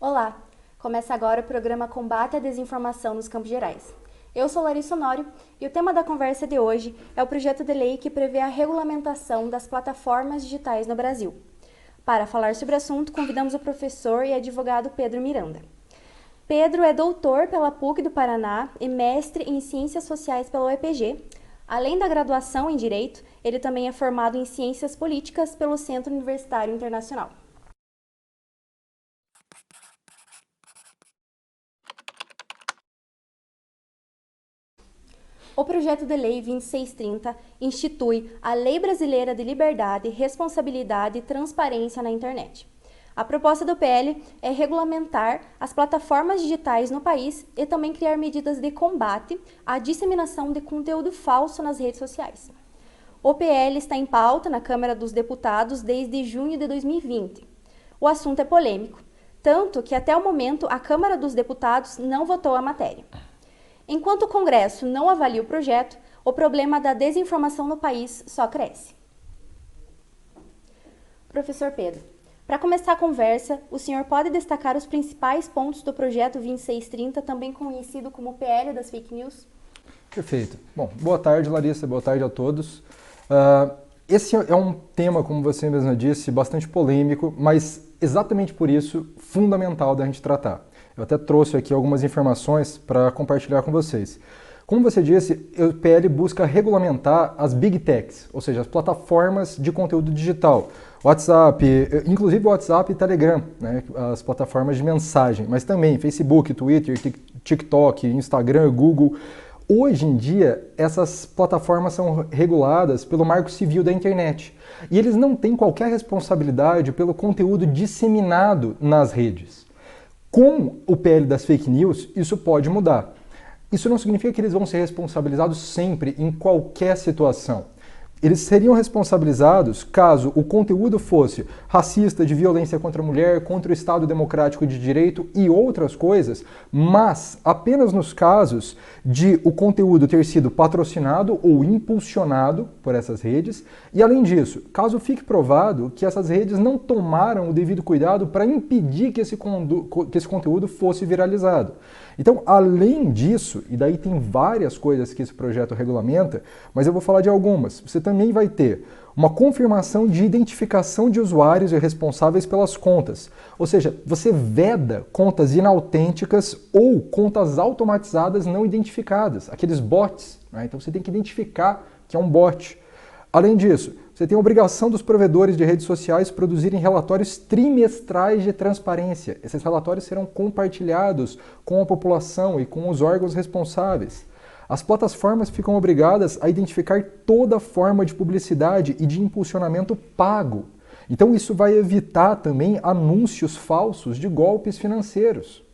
Olá! Começa agora o programa Combate à Desinformação nos Campos Gerais. Eu sou Larissa Honório e o tema da conversa de hoje é o projeto de lei que prevê a regulamentação das plataformas digitais no Brasil. Para falar sobre o assunto, convidamos o professor e advogado Pedro Miranda. Pedro é doutor pela PUC do Paraná e mestre em Ciências Sociais pela UEPG. Além da graduação em Direito, ele também é formado em Ciências Políticas pelo Centro Universitário Internacional. O projeto de lei 2630 institui a Lei Brasileira de Liberdade, Responsabilidade e Transparência na Internet. A proposta do PL é regulamentar as plataformas digitais no país e também criar medidas de combate à disseminação de conteúdo falso nas redes sociais. O PL está em pauta na Câmara dos Deputados desde junho de 2020. O assunto é polêmico, tanto que até o momento a Câmara dos Deputados não votou a matéria. Enquanto o Congresso não avalia o projeto, o problema da desinformação no país só cresce. Professor Pedro, para começar a conversa, o senhor pode destacar os principais pontos do projeto 2630, também conhecido como PL das Fake News? Perfeito. Bom, boa tarde, Larissa, boa tarde a todos. Esse é um tema, como você mesma disse, bastante polêmico, mas exatamente por isso, fundamental da gente tratar. Eu até trouxe aqui algumas informações para compartilhar com vocês. Como você disse, o PL busca regulamentar as Big Techs, ou seja, as plataformas de conteúdo digital. WhatsApp, inclusive WhatsApp e Telegram, né, as plataformas de mensagem, mas também Facebook, Twitter, TikTok, Instagram, Google. Hoje em dia, essas plataformas são reguladas pelo Marco Civil da Internet e eles não têm qualquer responsabilidade pelo conteúdo disseminado nas redes. Com o PL das Fake News, isso pode mudar. Isso não significa que eles vão ser responsabilizados sempre, em qualquer situação. Eles seriam responsabilizados caso o conteúdo fosse racista, de violência contra a mulher, contra o Estado Democrático de Direito e outras coisas, mas apenas nos casos de o conteúdo ter sido patrocinado ou impulsionado por essas redes. E além disso, caso fique provado que essas redes não tomaram o devido cuidado para impedir que esse conteúdo fosse viralizado. Então, além disso, e daí tem várias coisas que esse projeto regulamenta, mas eu vou falar de algumas. Você também vai ter uma confirmação de identificação de usuários e responsáveis pelas contas. Ou seja, você veda contas inautênticas ou contas automatizadas não identificadas, aqueles bots, né? Então você tem que identificar que é um bot. Além disso, você tem a obrigação dos provedores de redes sociais produzirem relatórios trimestrais de transparência. Esses relatórios serão compartilhados com a população e com os órgãos responsáveis. As plataformas ficam obrigadas a identificar toda forma de publicidade e de impulsionamento pago. Então isso vai evitar também anúncios falsos de golpes financeiros.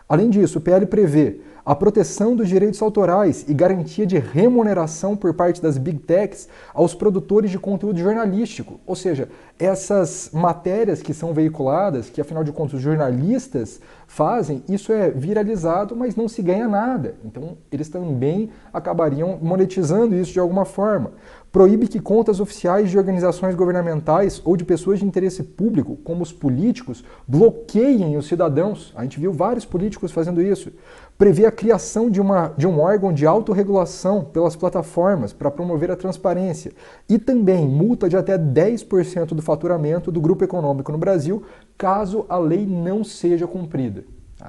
Além disso, o PL prevê a proteção dos direitos autorais e garantia de remuneração por parte das Big Techs aos produtores de conteúdo jornalístico. Ou seja, essas matérias que são veiculadas, que afinal de contas os jornalistas fazem, isso é viralizado, mas não se ganha nada. Então eles também acabariam monetizando isso de alguma forma. Proíbe que contas oficiais de organizações governamentais ou de pessoas de interesse público, como os políticos, bloqueiem os cidadãos. A gente viu vários políticos fazendo isso. Prevê a criação de um órgão de autorregulação pelas plataformas para promover a transparência. E também multa de até 10% do faturamento do grupo econômico no Brasil, caso a lei não seja cumprida.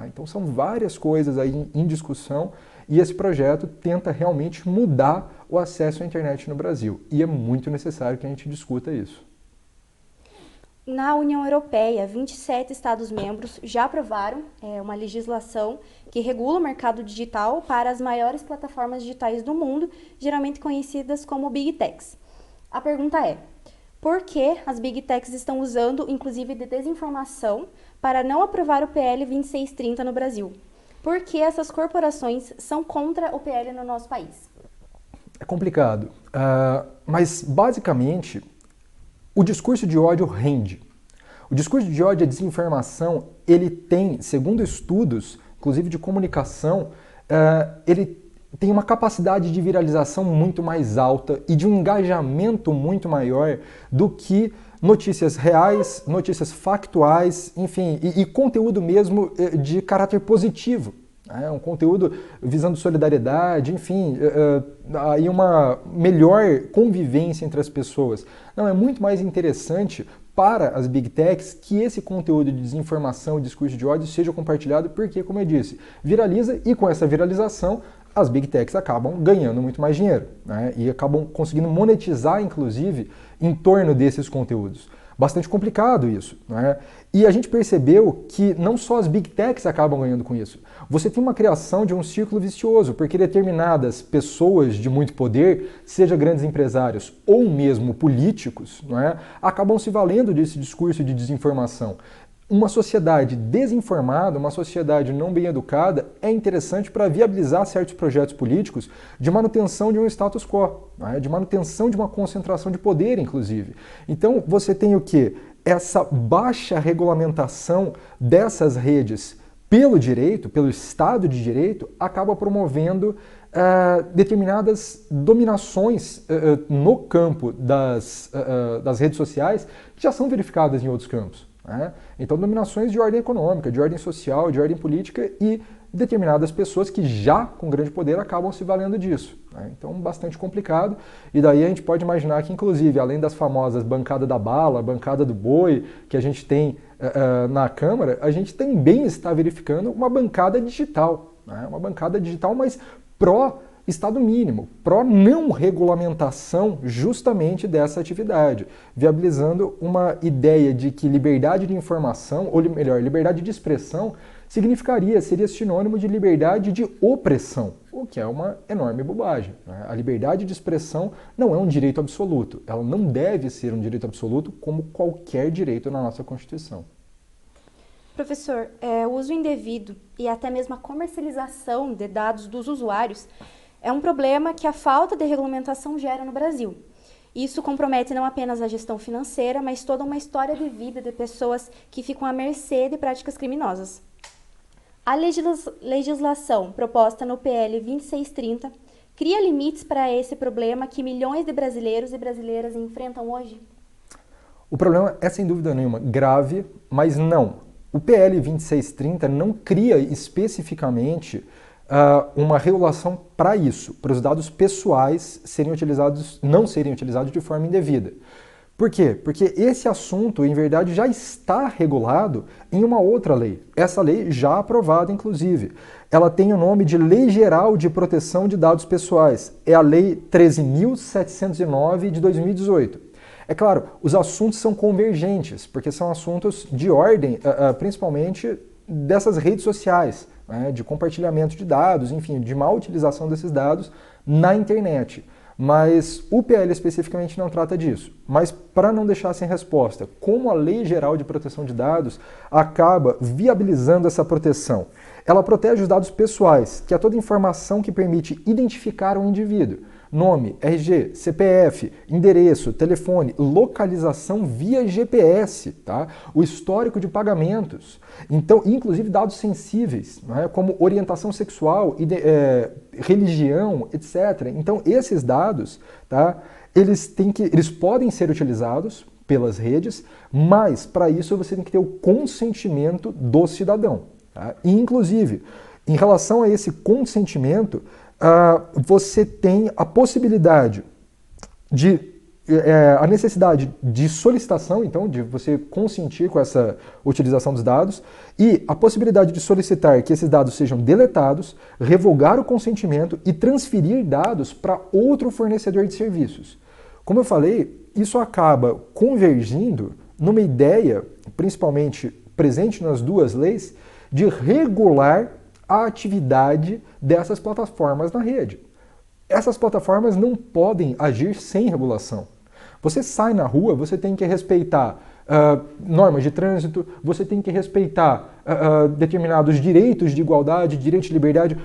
Então são várias coisas aí em discussão e esse projeto tenta realmente mudar o acesso à internet no Brasil. E é muito necessário que a gente discuta isso. Na União Europeia, 27 Estados-membros já aprovaram uma legislação que regula o mercado digital para as maiores plataformas digitais do mundo, geralmente conhecidas como Big Techs. A pergunta é, por que as Big Techs estão usando, inclusive, de desinformação para não aprovar o PL 2630 no Brasil? Por que essas corporações são contra o PL no nosso país? É complicado, mas basicamente o discurso de ódio rende. O discurso de ódio e a desinformação, ele tem, segundo estudos, inclusive de comunicação, ele tem uma capacidade de viralização muito mais alta e de um engajamento muito maior do que notícias reais, notícias factuais, enfim, e conteúdo mesmo de caráter positivo. Um conteúdo visando solidariedade, enfim, aí uma melhor convivência entre as pessoas. Não, é muito mais interessante para as Big Techs que esse conteúdo de desinformação e discurso de ódio seja compartilhado, porque, como eu disse, viraliza e com essa viralização as Big Techs acabam ganhando muito mais dinheiro, né? E acabam conseguindo monetizar, inclusive, em torno desses conteúdos. Bastante complicado isso, né? E a gente percebeu que não só as Big Techs acabam ganhando com isso. Você tem uma criação de um círculo vicioso, porque determinadas pessoas de muito poder, seja grandes empresários ou mesmo políticos, não é, acabam se valendo desse discurso de desinformação. Uma sociedade desinformada, uma sociedade não bem educada, é interessante para viabilizar certos projetos políticos de manutenção de um status quo, né? De manutenção de uma concentração de poder, inclusive. Então, você tem o quê? Essa baixa regulamentação dessas redes pelo direito, pelo Estado de Direito, acaba promovendo determinadas dominações no campo das redes sociais que já são verificadas em outros campos. Então, dominações de ordem econômica, de ordem social, de ordem política e determinadas pessoas que já com grande poder acabam se valendo disso. Então, bastante complicado. E daí a gente pode imaginar que, inclusive, além das famosas bancada da bala, bancada do boi, que a gente tem na Câmara, a gente também está verificando uma bancada digital. Uma bancada digital, mas pró-Estado mínimo, pró-não regulamentação justamente dessa atividade, viabilizando uma ideia de que liberdade de informação, ou melhor, liberdade de expressão, seria sinônimo de liberdade de opressão, o que é uma enorme bobagem. A liberdade de expressão não é um direito absoluto, ela não deve ser um direito absoluto como qualquer direito na nossa Constituição. Professor, o uso indevido e até mesmo a comercialização de dados dos usuários é um problema que a falta de regulamentação gera no Brasil. Isso compromete não apenas a gestão financeira, mas toda uma história de vida de pessoas que ficam à mercê de práticas criminosas. A legislação proposta no PL 2630 cria limites para esse problema que milhões de brasileiros e brasileiras enfrentam hoje? O problema é, sem dúvida nenhuma, grave, mas não. O PL 2630 não cria especificamente uma regulação para isso, para os dados pessoais não serem utilizados de forma indevida. Por quê? Porque esse assunto, em verdade, já está regulado em uma outra lei. Essa lei já aprovada, inclusive. Ela tem o nome de Lei Geral de Proteção de Dados Pessoais. É a Lei 13.709 de 2018. É claro, os assuntos são convergentes, porque são assuntos de ordem, principalmente dessas redes sociais, de compartilhamento de dados, enfim, de má utilização desses dados na internet. Mas o PL especificamente não trata disso. Mas para não deixar sem resposta, como a Lei Geral de Proteção de Dados acaba viabilizando essa proteção? Ela protege os dados pessoais, que é toda informação que permite identificar um indivíduo. Nome, RG, CPF, endereço, telefone, localização via GPS, tá? O histórico de pagamentos, então, inclusive dados sensíveis, como orientação sexual, religião, etc. Então, esses dados, tá? Eles podem ser utilizados pelas redes, mas para isso você tem que ter o consentimento do cidadão. Tá? E, inclusive, em relação a esse consentimento, você tem a possibilidade a necessidade de solicitação, então, de você consentir com essa utilização dos dados, e a possibilidade de solicitar que esses dados sejam deletados, revogar o consentimento e transferir dados para outro fornecedor de serviços. Como eu falei, isso acaba convergindo numa ideia, principalmente presente nas duas leis, de regular a atividade dessas plataformas na rede. Essas plataformas não podem agir sem regulação. Você sai na rua, você tem que respeitar normas de trânsito, você tem que respeitar determinados direitos de igualdade, direito de liberdade.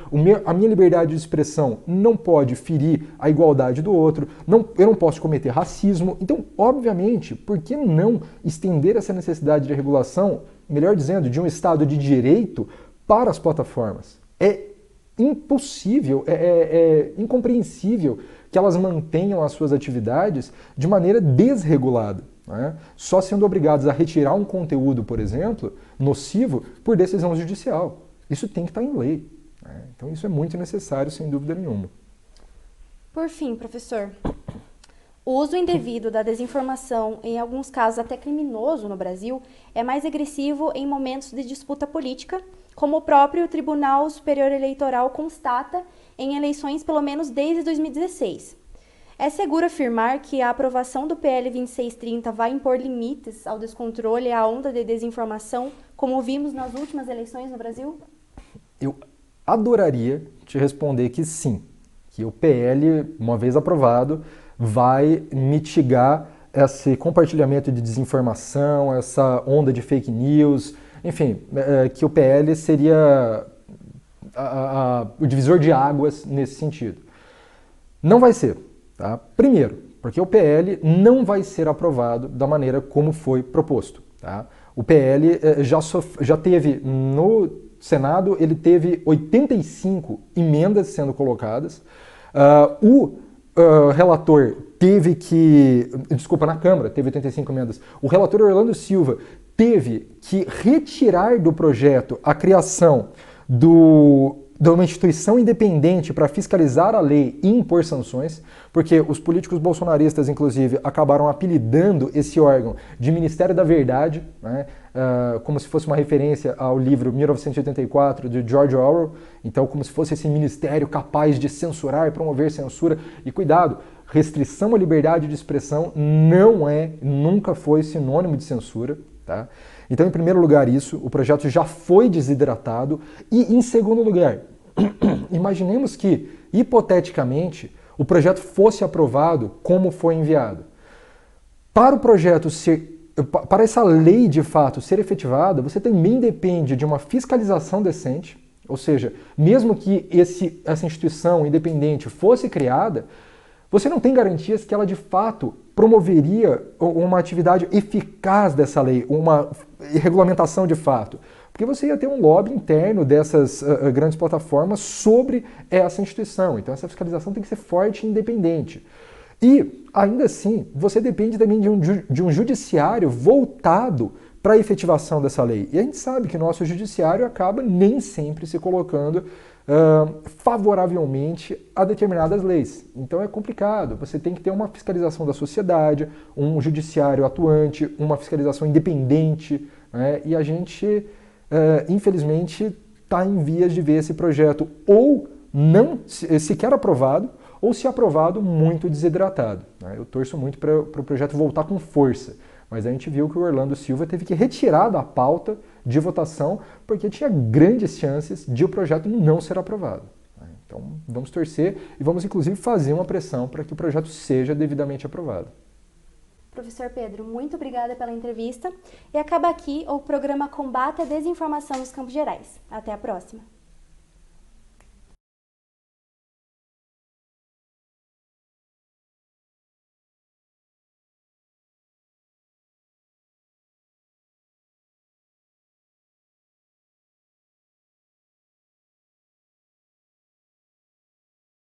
A minha liberdade de expressão não pode ferir a igualdade do outro, eu não posso cometer racismo. Então, obviamente, por que não estender essa necessidade de regulação, melhor dizendo, de um Estado de direito para as plataformas? É impossível, é incompreensível que elas mantenham as suas atividades de maneira desregulada. né, só sendo obrigados a retirar um conteúdo, por exemplo, nocivo, por decisão judicial. Isso tem que estar em lei. Né? Então isso é muito necessário, sem dúvida nenhuma. Por fim, professor, o uso indevido da desinformação, em alguns casos até criminoso no Brasil, é mais agressivo em momentos de disputa política, como o próprio Tribunal Superior Eleitoral constata em eleições pelo menos desde 2016. É seguro afirmar que a aprovação do PL 2630 vai impor limites ao descontrole e à onda de desinformação, como vimos nas últimas eleições no Brasil? Eu adoraria te responder que sim, que o PL, uma vez aprovado, vai mitigar esse compartilhamento de desinformação, essa onda de fake news, enfim, que o PL seria o divisor de águas nesse sentido. Não vai ser. Tá? Primeiro, porque o PL não vai ser aprovado da maneira como foi proposto. Tá? O PL já teve no Senado, ele teve 85 emendas sendo colocadas. O relator teve que... Desculpa, na Câmara teve 85 emendas. O relator Orlando Silva teve que retirar do projeto a criação de uma instituição independente para fiscalizar a lei e impor sanções, porque os políticos bolsonaristas, inclusive, acabaram apelidando esse órgão de Ministério da Verdade, né, como se fosse uma referência ao livro 1984 de George Orwell, então como se fosse esse ministério capaz de censurar e promover censura. E cuidado, restrição à liberdade de expressão nunca foi sinônimo de censura, tá? Então, em primeiro lugar, isso, o projeto já foi desidratado. E, em segundo lugar, imaginemos que, hipoteticamente, o projeto fosse aprovado como foi enviado. Para o projeto para essa lei, de fato, ser efetivada, você também depende de uma fiscalização decente, ou seja, mesmo que essa instituição independente fosse criada, você não tem garantias que ela, de fato, promoveria uma atividade eficaz dessa lei, uma regulamentação de fato. Porque você ia ter um lobby interno dessas grandes plataformas sobre essa instituição. Então essa fiscalização tem que ser forte e independente. E, ainda assim, você depende também de um judiciário voltado para a efetivação dessa lei. E a gente sabe que o nosso judiciário acaba nem sempre se colocando favoravelmente a determinadas leis. Então é complicado, você tem que ter uma fiscalização da sociedade, um judiciário atuante, uma fiscalização independente, né? E a gente, infelizmente, está em vias de ver esse projeto ou não sequer aprovado, ou se aprovado, muito desidratado. Né? Eu torço muito para o projeto voltar com força, mas a gente viu que o Orlando Silva teve que retirar da pauta de votação porque tinha grandes chances de o projeto não ser aprovado. Então vamos torcer e vamos inclusive fazer uma pressão para que o projeto seja devidamente aprovado. Professor Pedro, muito obrigada pela entrevista e acaba aqui o programa Combate à Desinformação nos Campos Gerais. Até a próxima!